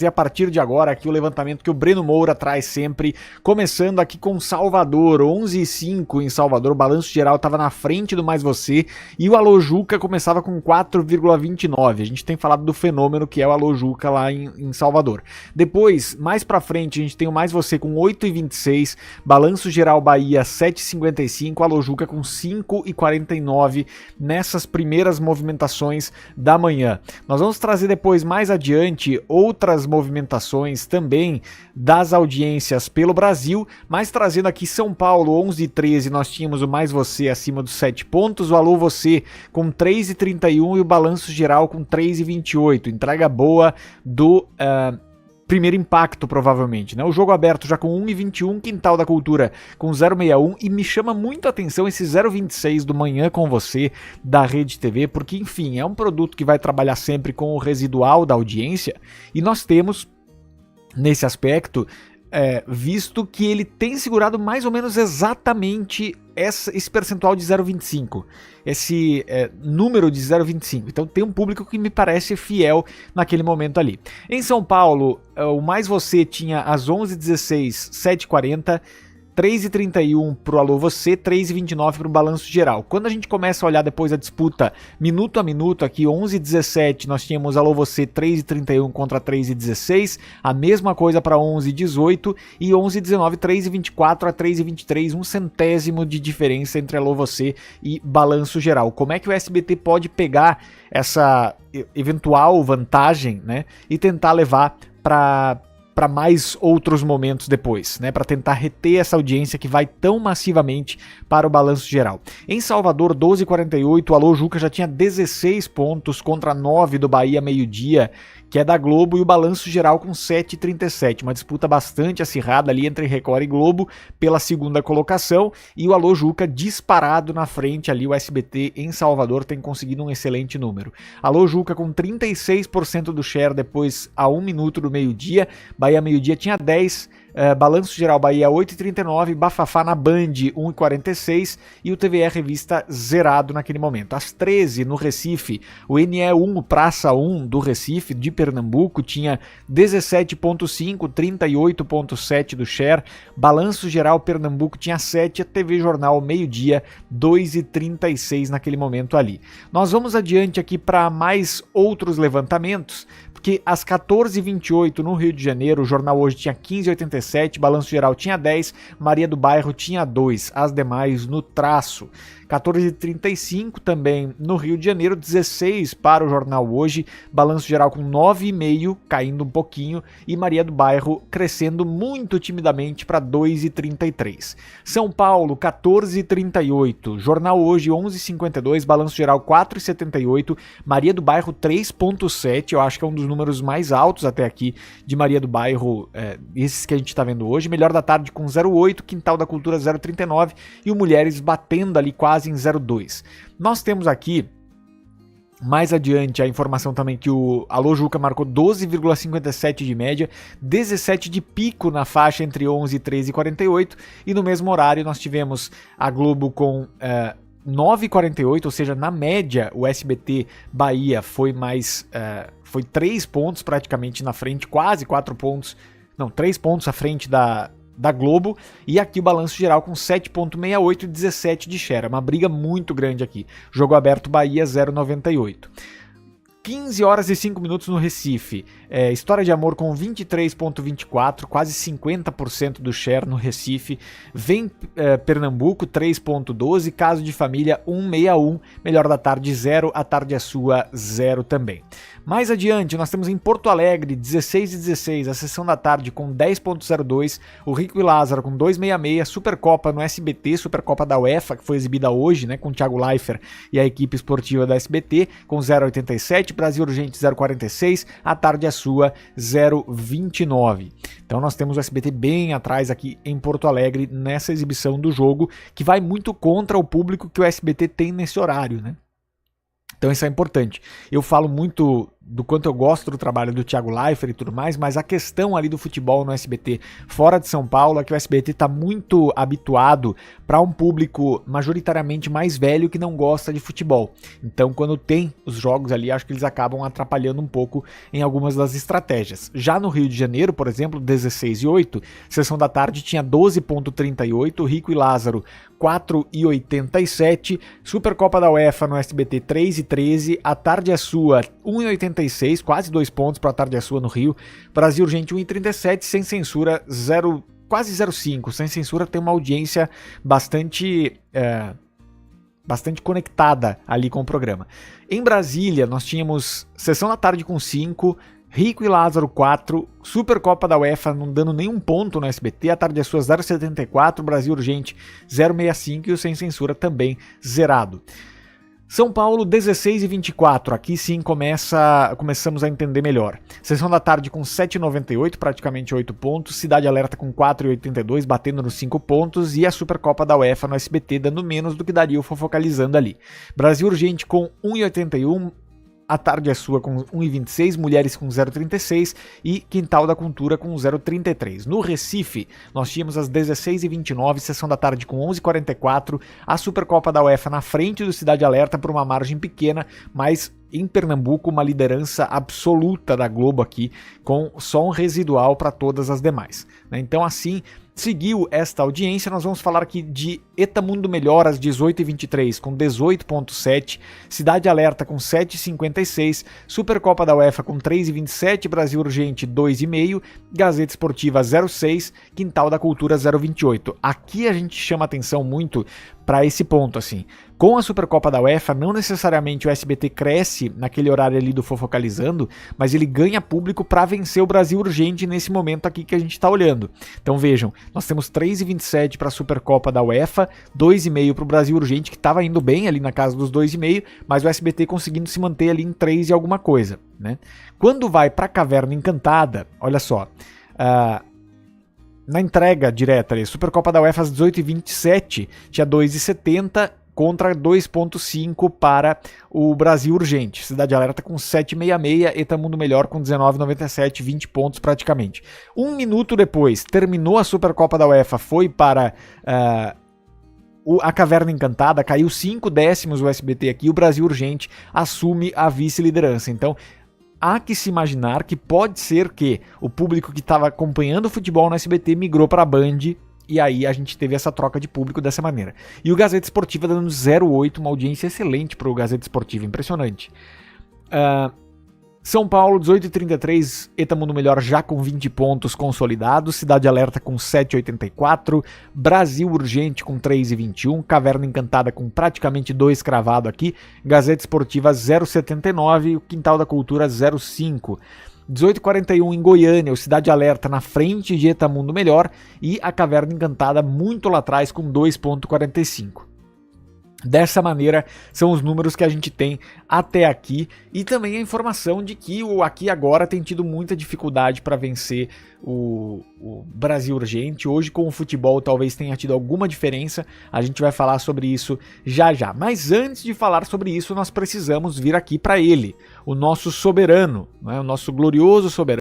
E a partir de agora, aqui o levantamento que o Breno Moura traz sempre, começando aqui com Salvador, 11,5 em Salvador, o balanço geral estava na frente do Mais Você, e o Alô Juca começava com 4,29, a gente tem falado do fenômeno que é o Alô Juca lá em Salvador. Depois, mais pra frente, a gente tem o Mais Você com 8,26, balanço geral Bahia 7,55, Alô Juca com 5,49 nessas primeiras movimentações da manhã. Nós vamos trazer depois, mais adiante, outras movimentações também das audiências pelo Brasil, mas trazendo aqui São Paulo 11,13, nós tínhamos o Mais Você acima dos 7 pontos, o Alô Você com 3,31 e o balanço geral com 3,28, entrega boa do primeiro impacto provavelmente, né? O jogo aberto já com 1,21, Quintal da Cultura com 0,61 e me chama muito a atenção esse 0,26 do Manhã com Você da Rede TV, porque enfim, é um produto que vai trabalhar sempre com o residual da audiência e nós temos nesse aspecto visto que ele tem segurado mais ou menos exatamente esse percentual de 0,25, esse número de 0,25, então tem um público que me parece fiel naquele momento ali. Em São Paulo, o Mais Você tinha às 11h16, 7,40, 3,31 pro Alô Você, 3,29 pro balanço geral. Quando a gente começa a olhar depois a disputa minuto a minuto, aqui 11h17 nós tínhamos Alô Você 3,31 contra 3,16, a mesma coisa para 11h18 e 11h19 3,24 a 3,23, um centésimo de diferença entre Alô Você e balanço geral. Como é que o SBT pode pegar essa eventual vantagem, né, e tentar levar para mais outros momentos depois, né, para tentar reter essa audiência que vai tão massivamente para o balanço geral. Em Salvador, 12h48, o Alô Juca já tinha 16 pontos contra 9 do Bahia meio-dia, que é da Globo, e o balanço geral com 7,37, uma disputa bastante acirrada ali entre Record e Globo pela segunda colocação, e o Alô Juca disparado na frente ali, o SBT em Salvador tem conseguido um excelente número. Alô Juca com 36% do share depois a 1 minuto do meio-dia, Bahia meio-dia tinha 10, balanço geral Bahia 8,39, Bafafá na Band 1,46 e o TVE Revista zerado naquele momento. Às 13 no Recife, o NE1, o Praça 1 do Recife, de Pernambuco, tinha 17,5, 38,7 do share, balanço geral Pernambuco tinha 7, a TV Jornal meio-dia 2,36 naquele momento ali. Nós vamos adiante aqui para mais outros levantamentos, porque às 14h28 no Rio de Janeiro, o jornal hoje tinha 15,87, balanço geral tinha 10, Maria do Bairro tinha 2, as demais no traço. 14h35 também no Rio de Janeiro, 16 para o jornal hoje, balanço geral com 9,5, caindo um pouquinho, e Maria do Bairro crescendo muito timidamente para 2,33. São Paulo, 14h38, jornal hoje 11h52, balanço geral 4,78, Maria do Bairro 3,7, eu acho que é um dos números mais altos até aqui de Maria do Bairro, esses que a gente está vendo hoje. Melhor da Tarde com 0,8, Quintal da Cultura 0,39 e o Mulheres batendo ali quase em 0,2. Nós temos aqui mais adiante a informação também que o Alô Juca marcou 12,57 de média, 17 de pico na faixa entre 11 e 13,48, e no mesmo horário nós tivemos a Globo com 9,48, ou seja, na média o SBT Bahia foi mais, foi 3 pontos praticamente na frente, quase 4 pontos, não, 3 pontos à frente da Globo, e aqui o balanço geral com 7,68 e 17 de share, uma briga muito grande aqui. Jogo aberto Bahia 0,98. 15 horas e 5 minutos no Recife, História de Amor com 23,24, quase 50% do share no Recife. Vem Pernambuco 3,12, Caso de Família 1,61, Melhor da Tarde 0, A Tarde é Sua 0 também. Mais adiante nós temos em Porto Alegre 16h16, a Sessão da Tarde com 10,02, o Rico e Lázaro com 2,66, Supercopa no SBT, Supercopa da UEFA, que foi exibida hoje, né, com o Thiago Leifert e a equipe esportiva da SBT, com 0,87, Brasil Urgente 0,46, A Tarde é Sua 0,29. Então nós temos o SBT bem atrás aqui em Porto Alegre nessa exibição do jogo, que vai muito contra o público que o SBT tem nesse horário, né? Então isso é importante. Eu falo muito do quanto eu gosto do trabalho do Thiago Leifert e tudo mais, mas a questão ali do futebol no SBT fora de São Paulo é que o SBT está muito habituado para um público majoritariamente mais velho que não gosta de futebol. Então, quando tem os jogos ali, acho que eles acabam atrapalhando um pouco em algumas das estratégias. Já no Rio de Janeiro, por exemplo, 16 e 8, Sessão da Tarde tinha 12,38, Rico e Lázaro 4,87, Supercopa da UEFA no SBT 3,13, A Tarde é Sua 1,86, quase 2 pontos para A Tarde é Sua no Rio, Brasil Urgente 1,37, Sem Censura 0, quase 0,5, Sem Censura tem uma audiência bastante conectada ali com o programa. Em Brasília nós tínhamos Sessão da Tarde com 5, Rico e Lázaro 4, Supercopa da UEFA não dando nenhum ponto no SBT, A Tarde é Sua 0,74, Brasil Urgente 0,65 e o Sem Censura também zerado. São Paulo 16 e 24, aqui sim começamos a entender melhor. Sessão da Tarde com 7,98, praticamente 8 pontos, Cidade Alerta com 4,82, batendo nos 5 pontos, e a Supercopa da UEFA no SBT dando menos do que daria o Fofocalizando ali. Brasil Urgente com 1,81, A Tarde é Sua com 1,26, Mulheres com 0,36 e Quintal da Cultura com 0,33. No Recife, nós tínhamos às 16h29, Sessão da Tarde com 11h44, a Supercopa da UEFA na frente do Cidade Alerta por uma margem pequena, mas em Pernambuco uma liderança absoluta da Globo aqui, com só um residual para todas as demais. Então assim, seguiu esta audiência, nós vamos falar aqui de Eta Mundo Melhor às 18h23 com 18,7, Cidade Alerta com 7,56, Supercopa da UEFA com 3,27, Brasil Urgente 2,5, Gazeta Esportiva 0,6, Quintal da Cultura 0,28. Aqui a gente chama atenção muito para esse ponto, assim. Com a Supercopa da UEFA, não necessariamente o SBT cresce naquele horário ali do Fofocalizando, mas ele ganha público para vencer o Brasil Urgente nesse momento aqui que a gente está olhando. Então vejam, nós temos 3,27 para a Supercopa da UEFA, 2,5 para o Brasil Urgente, que estava indo bem ali na casa dos 2,5, mas o SBT conseguindo se manter ali em 3 e alguma coisa, né? Quando vai para a Caverna Encantada, olha só, na entrega direta ali, Supercopa da UEFA às 18h27 tinha 2,70 contra 2,5 para o Brasil Urgente. Cidade Alerta com 7,66, Eta Mundo Melhor com 19,97, 20 pontos praticamente. Um minuto depois, terminou a Supercopa da UEFA, foi para a Caverna Encantada, caiu 5 décimos o SBT aqui, o Brasil Urgente assume a vice-liderança. Então, há que se imaginar que pode ser que o público que estava acompanhando o futebol no SBT migrou para a Band, e aí a gente teve essa troca de público dessa maneira. E o Gazeta Esportiva dando 0,8, uma audiência excelente para o Gazeta Esportiva, impressionante. São Paulo, 18h33, Eta Mundo Melhor já com 20 pontos consolidados, Cidade Alerta com 7,84, Brasil Urgente com 3,21, Caverna Encantada com praticamente 2 cravado aqui, Gazeta Esportiva 0,79 e o Quintal da Cultura 0,5. 18h41 em Goiânia, o Cidade Alerta na frente de Eta Mundo Melhor e a Caverna Encantada muito lá atrás com 2,45. Dessa maneira, são os números que a gente tem até aqui e também a informação de que o Aqui Agora tem tido muita dificuldade para vencer o Brasil Urgente. Hoje com o futebol talvez tenha tido alguma diferença, a gente vai falar sobre isso já já. Mas antes de falar sobre isso, nós precisamos vir aqui para ele, o nosso soberano, né? O nosso glorioso soberano.